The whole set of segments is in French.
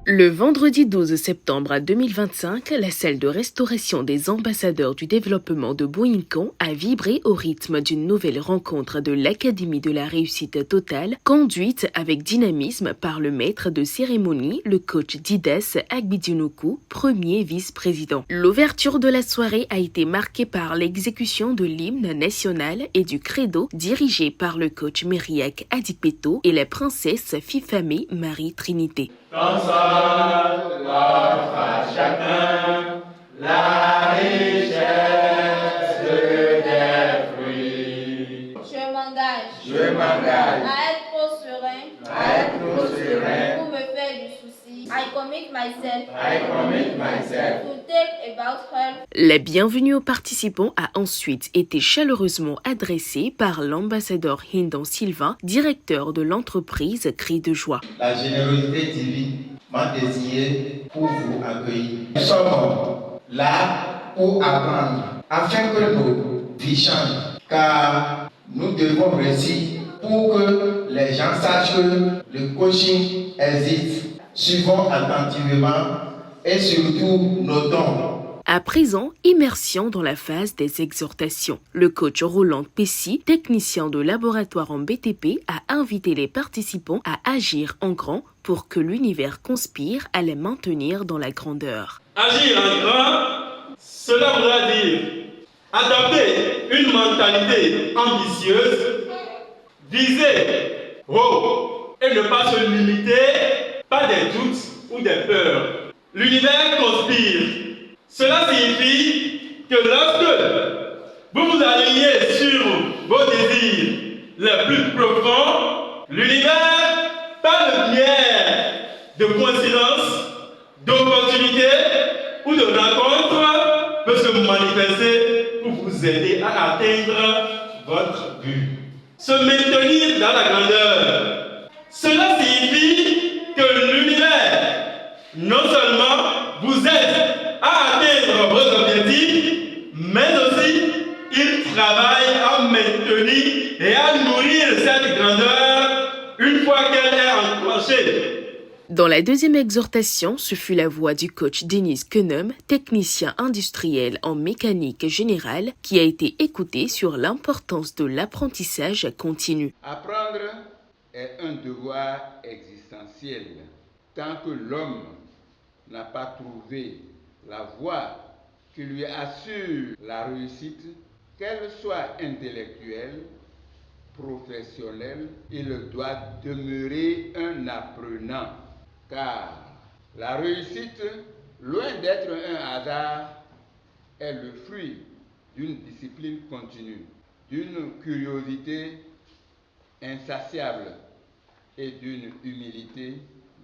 Le vendredi 12 septembre 2025, la salle de restauration des ambassadeurs du développement de Bohincan a vibré au rythme d'une nouvelle rencontre de l'Académie de la réussite totale, conduite avec dynamisme par le maître de cérémonie, le coach Didas Agbidinuku, premier vice-président. L'ouverture de la soirée a été marquée par l'exécution de l'hymne national et du credo dirigé par le coach Myriac Adikbeto et la princesse Fifamé Marie-Trinité. Console à chacun la richesse des fruits. Je m'engage à être trop serein pour me faire du souci. I commit myself to take about her. La bienvenue aux participants a ensuite été chaleureusement adressée par l'ambassadeur Hindan Silva, directeur de l'entreprise Cri de Joie. La générosité divine m'a désigné pour vous accueillir. Nous sommes là pour apprendre afin que nos vies changent, car nous devons réussir pour que les gens sachent que le coaching existe. Suivons attentivement et surtout notons. À présent, immersion dans la phase des exhortations. Le coach Roland Pessy, technicien de laboratoire en BTP, a invité les participants à agir en grand pour que l'univers conspire à les maintenir dans la grandeur. Agir en grand, cela voudra dire adopter une mentalité ambitieuse, viser haut et ne pas se limiter par des doutes ou des peurs. L'univers conspire. Cela signifie que lorsque vous vous alignez sur vos désirs les plus profonds, l'univers, par le biais de coïncidences, d'opportunités ou de rencontres, peut se manifester pour vous aider à atteindre votre but. Se maintenir dans la grandeur. Cela signifie que l'univers, non seulement vous aide à atteindre vos objectifs, mais aussi il travaille à maintenir et à nourrir cette grandeur une fois qu'elle est enclenchée. Dans la deuxième exhortation, ce fut la voix du coach Denis Kenum, technicien industriel en mécanique générale, qui a été écoutée sur l'importance de l'apprentissage continu. Apprendre est un devoir existentiel. Tant que l'homme n'a pas trouvé la voie qui lui assure la réussite, qu'elle soit intellectuelle, professionnelle, il doit demeurer un apprenant. Car la réussite, loin d'être un hasard, est le fruit d'une discipline continue, d'une curiosité insatiable et d'une humilité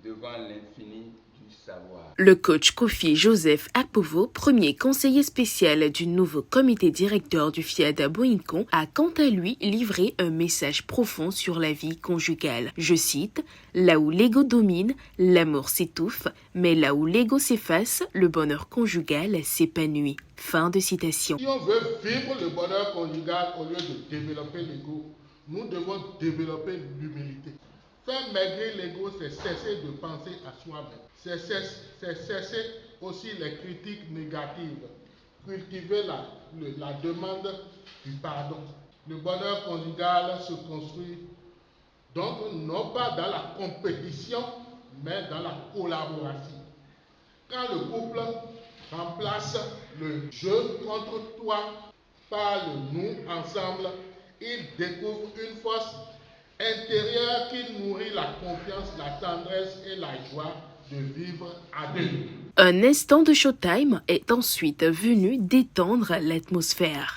devant l'infini du savoir. Le coach Kofi Joseph Akpovo, premier conseiller spécial du nouveau comité directeur du FIAD à Bohincan, a quant à lui livré un message profond sur la vie conjugale. Je cite, « Là où l'ego domine, l'amour s'étouffe, mais là où l'ego s'efface, le bonheur conjugal s'épanouit. » Fin de citation. Si on veut vivre le bonheur conjugal au lieu de développer l'ego, nous devons développer l'humilité. Faire maigrir l'ego, c'est cesser de penser à soi-même. C'est cesser aussi les critiques négatives. Cultiver la demande du pardon. Le bonheur conjugal se construit donc non pas dans la compétition, mais dans la collaboration. Quand le couple remplace le je contre toi par le nous ensemble, il découvre une force intérieure qui nourrit la confiance, la tendresse et la joie de vivre à deux. Un instant de showtime est ensuite venu détendre l'atmosphère.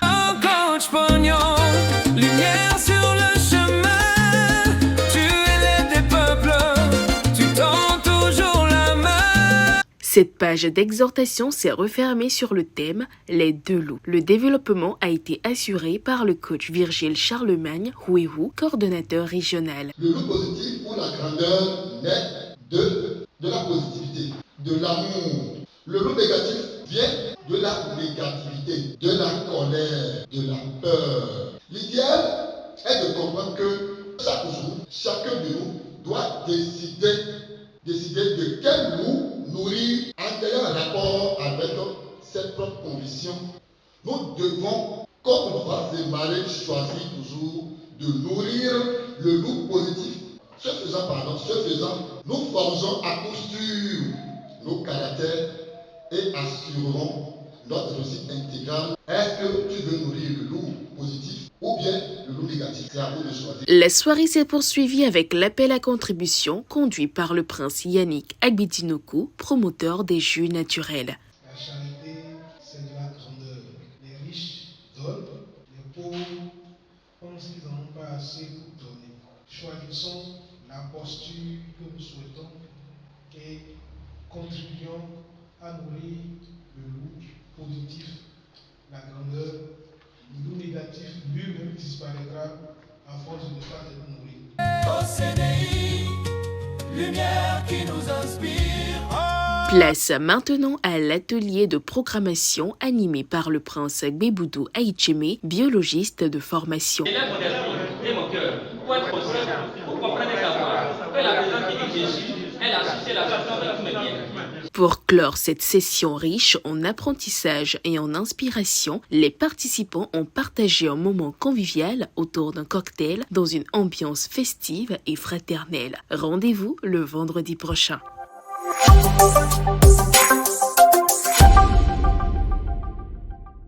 Lumière sur le chemin, tu es l'aide des peuples, tu tends toujours la main. Cette page d'exhortation s'est refermée sur le thème « Les deux loups ». Le développement a été assuré par le coach Virgile Charlemagne, Huehu, coordonnateur régional. Le loup positif ou la grandeur naît de la positivité, de l'amour. Le loup négatif vient de la négativité, de la colère, de la peur. L'idéal est de comprendre que chaque jour, chacun de nous doit décider de quel loup nourrir en ayant un rapport avec ses propres convictions. Nous devons, comme on va démarrer, choisir toujours de nourrir le loup positif. Ce faisant, nous forgeons à coup sûr nos caractères et assurerons notre réussite intégrale. Est-ce que tu veux nourrir le loup positif ou bien le loup négatif? C'est à vous de choisir. La soirée s'est poursuivie avec l'appel à contribution conduit par le prince Yannick Agbidinoku, promoteur des jus naturels. La charité, c'est de la grandeur. Les riches donnent, les pauvres pensent qu'ils n'en ont pas assez pour donner. Choisissons la posture que nous souhaitons et contribuons à nourrir le loup positif, la grandeur. Le loup négatif lui-même disparaîtra à force de ne pas être nourri. Au CDI, lumière qui nous inspire. Place maintenant à l'atelier de programmation animé par le prince Gbeboudou Aïtchémé, biologiste de formation. Élève mon esprit et mon cœur pour être aussi, pour comprendre et savoir que la présence de Jésus est la suscité la façon de tous mes biens. Pour clore cette session riche en apprentissage et en inspiration, les participants ont partagé un moment convivial autour d'un cocktail dans une ambiance festive et fraternelle. Rendez-vous le vendredi prochain.